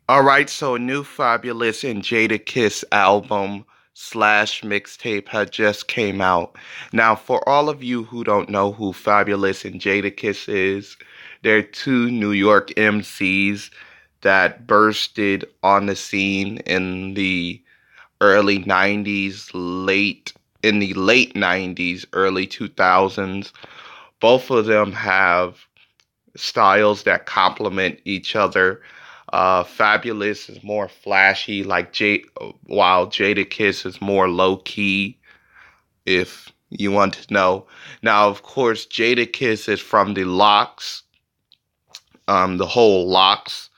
All right, so a new Fabulous and Jadakiss album slash mixtape had just came out. Now, for all of you who don't know who Fabulous and Jadakiss is, they're two New York MCs that bursted on the scene in the early 90s, late 90s, early 2000s. Both of them have styles that complement each other. Fabulous is more flashy, while Jadakiss is more low key. If you want to know, now of course Jadakiss is from the whole Locks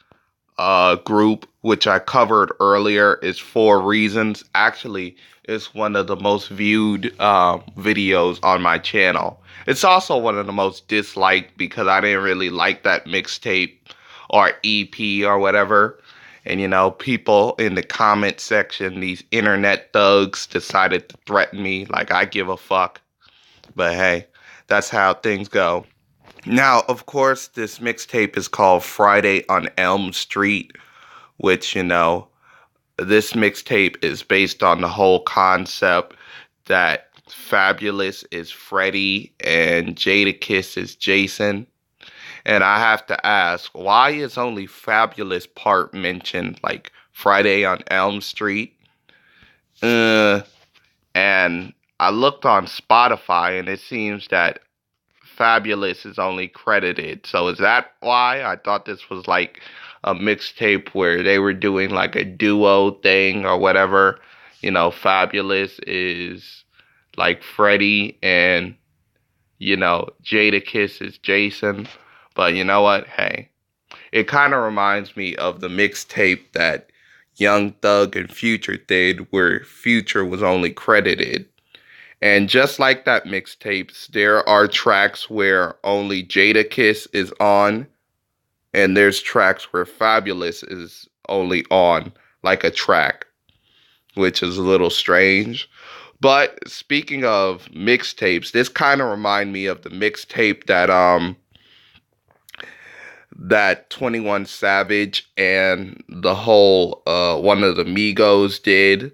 group, which I covered earlier, is Four Reasons. Actually, it's one of the most viewed videos on my channel. It's also one of the most disliked because I didn't really like that mixtape or EP or whatever. And people in the comment section, these internet thugs decided to threaten me like I give a fuck. But hey, that's how things go. Now, of course, this mixtape is called Friday on Elm Street, which, this mixtape is based on the whole concept that Fabulous is Freddie and Jadakiss is Jason. And I have to ask, why is only Fabulous part mentioned, like Friday on Elm Street? Uh, and I looked on Spotify and it seems that Fabulous is only credited. So is that why? I thought this was like a mixtape where they were doing like a duo thing or whatever. Fabulous is like Freddie and, Jadakiss is Jason. But you know what? Hey, it kind of reminds me of the mixtape that Young Thug and Future did where Future was only credited. And just like that mixtapes, there are tracks where only Jadakiss is on, and there's tracks where Fabulous is only on, like a track, which is a little strange. But speaking of mixtapes, this kind of remind me of the mixtape that 21 Savage and the whole one of the Migos did,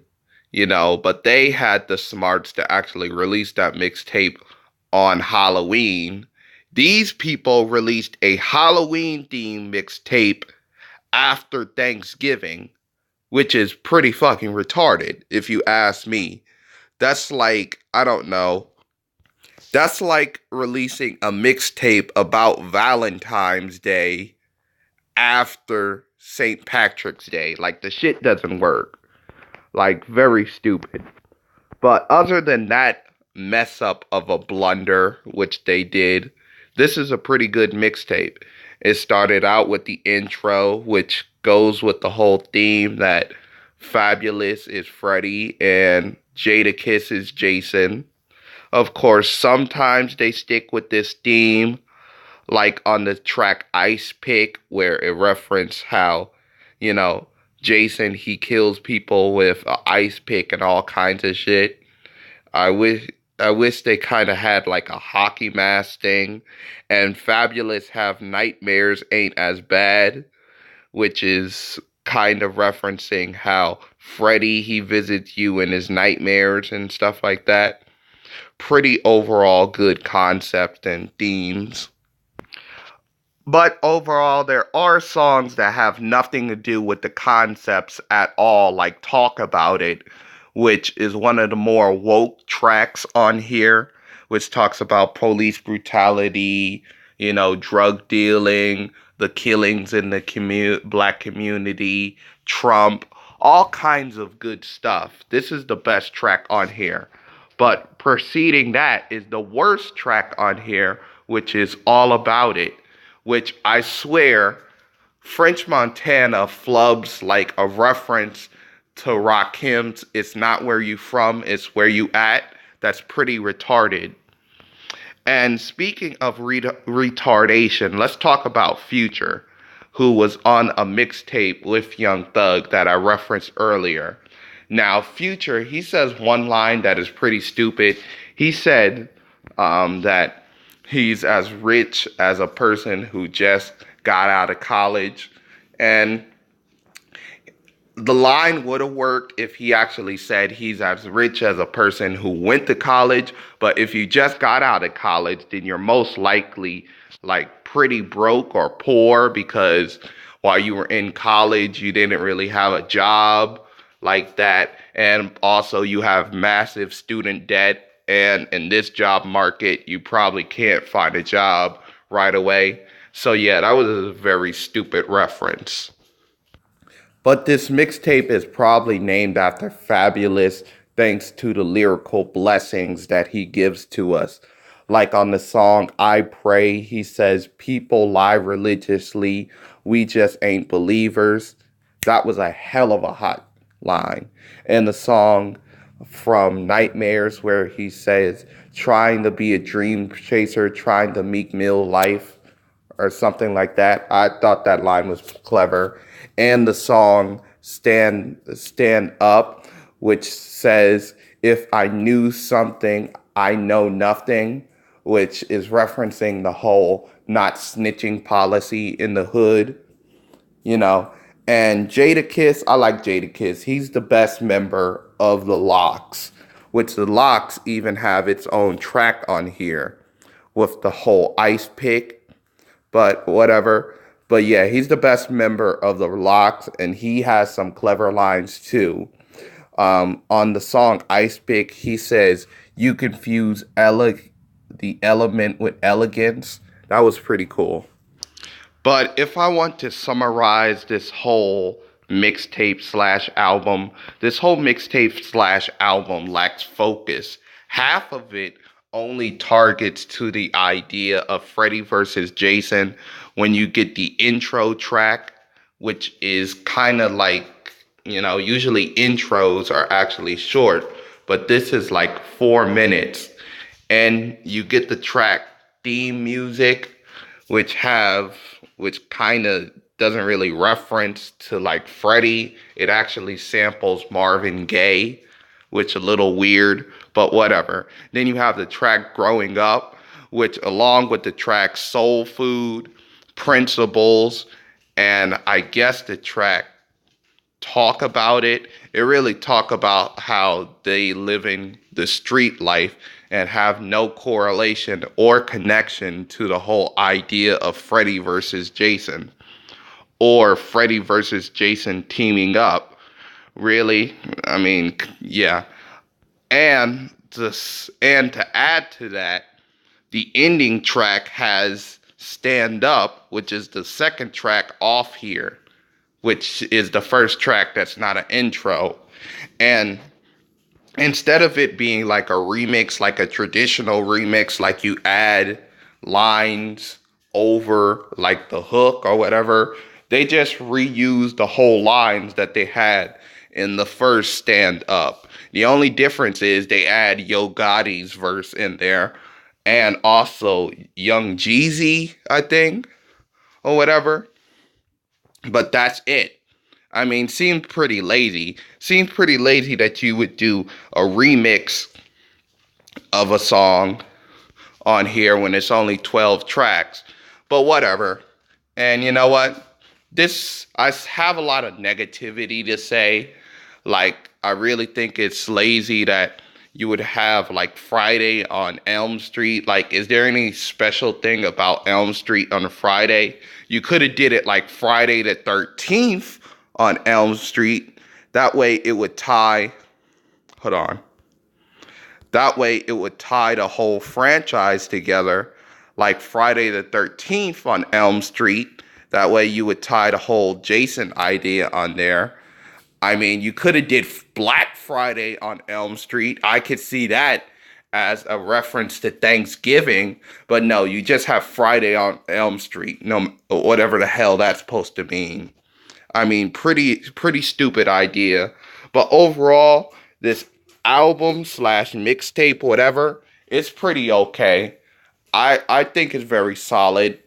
but they had the smarts to actually release that mixtape on Halloween. These people released a Halloween themed mixtape after Thanksgiving, which is pretty fucking retarded if you ask me. That's like, I don't know. That's like releasing a mixtape about Valentine's Day after St. Patrick's Day. Like, the shit doesn't work. Like, very stupid. But other than that mess up of a blunder, which they did, this is a pretty good mixtape. It started out with the intro, which goes with the whole theme that Fabulous is Freddie and Jadakiss is Jason. Of course, sometimes they stick with this theme, like on the track Ice Pick, where it referenced how, you know, Jason, he kills people with a ice pick and all kinds of shit. I wish I wish they kind of had like a hockey mask thing, and Fabulous have nightmares ain't as bad, which is kind of referencing how Freddy he visits you in his nightmares and stuff like that. Pretty overall good concept and themes. But overall, there are songs that have nothing to do with the concepts at all, like Talk About It, which is one of the more woke tracks on here, which talks about police brutality, drug dealing, the killings in the black community, Trump, all kinds of good stuff. This is the best track on here. But preceding that is the worst track on here, which is All About It, which I swear French Montana flubs like a reference to Rakim's It's Not Where You From, It's Where You At. That's pretty retarded. And speaking of retardation, let's talk about Future, who was on a mixtape with Young Thug that I referenced earlier. Now, Future, he says one line that is pretty stupid. He said that he's as rich as a person who just got out of college. And the line would have worked if he actually said he's as rich as a person who went to college. But if you just got out of college, then you're most likely like pretty broke or poor because while you were in college, you didn't really have a job like that. And also, you have massive student debt. And in this job market, you probably can't find a job right away. So, yeah, that was a very stupid reference. But this mixtape is probably named after Fabulous thanks to the lyrical blessings that he gives to us. Like on the song I Pray, he says, people lie religiously, we just ain't believers. That was a hell of a hot line. And the song from Nightmares, where he says, trying to be a dream chaser, trying to Meek Mill life or something like that. I thought that line was clever. And the song Stand Up, which says, if I knew something, I know nothing, which is referencing the whole not snitching policy in the hood, you know. And Jadakiss, I like Jadakiss. He's the best member of the Locks, which the Locks even have its own track on here with the whole ice pick, but whatever. But yeah, he's the best member of the Locks, and he has some clever lines too. On the song Ice Pick, he says, "You confuse the element with elegance." That was pretty cool. But if I want to summarize this whole mixtape slash album, this whole mixtape slash album lacks focus. Half of it only targets to the idea of Freddy versus Jason when you get the intro track, which is kind of like, usually intros are actually short, but this is like 4 minutes. And you get the track theme music, which kind of doesn't really reference to like Freddie. It actually samples Marvin Gaye, which a little weird, but whatever. Then you have the track Growing Up, which along with the track Soul Food, Principles, and I guess the track Talk About It. It really talk about how they live in the street life and have no correlation or connection to the whole idea of Freddy versus Jason or Freddy versus Jason teaming up. Really? I mean, yeah. And to add to that, the ending track has Stand Up, which is the second track off here, which is the first track that's not an intro. And instead of it being like a remix, like a traditional remix, like you add lines over like the hook or whatever, they just reused the whole lines that they had in the first Stand Up. The only difference is they add Yo Gotti's verse in there and also Young Jeezy, I think, or whatever. But that's it. I mean, seemed pretty lazy. Seems pretty lazy that you would do a remix of a song on here when it's only 12 tracks. But whatever. And you know what? I have a lot of negativity to say. Like, I really think it's lazy that you would have like Friday on Elm Street. Like, is there any special thing about Elm Street on a Friday? You could have did it like Friday the 13th on Elm Street. That way it would tie, hold on. That way it would tie the whole franchise together, like Friday the 13th on Elm Street. That way you would tie the whole Jason idea on there. I mean, you could have did Black Friday on Elm Street. I could see that as a reference to Thanksgiving, but no, you just have Friday on Elm Street. No, whatever the hell that's supposed to mean. I mean, pretty stupid idea. But overall, this album slash mixtape, whatever, it's pretty okay. I think it's very solid.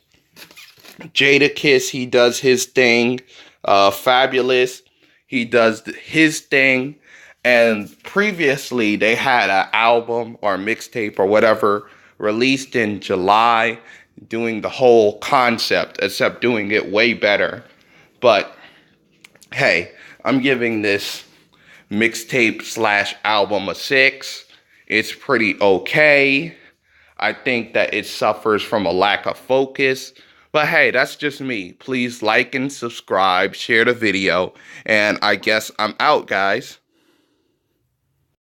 Jadakiss, he does his thing. Fabulous, he does his thing. And previously, they had an album or mixtape or whatever released in July, doing the whole concept, except doing it way better. But Hey, I'm giving this mixtape slash album a 6. It's pretty okay. I think that it suffers from a lack of focus. But hey, that's just me. Please like and subscribe, share the video, and I guess I'm out, guys.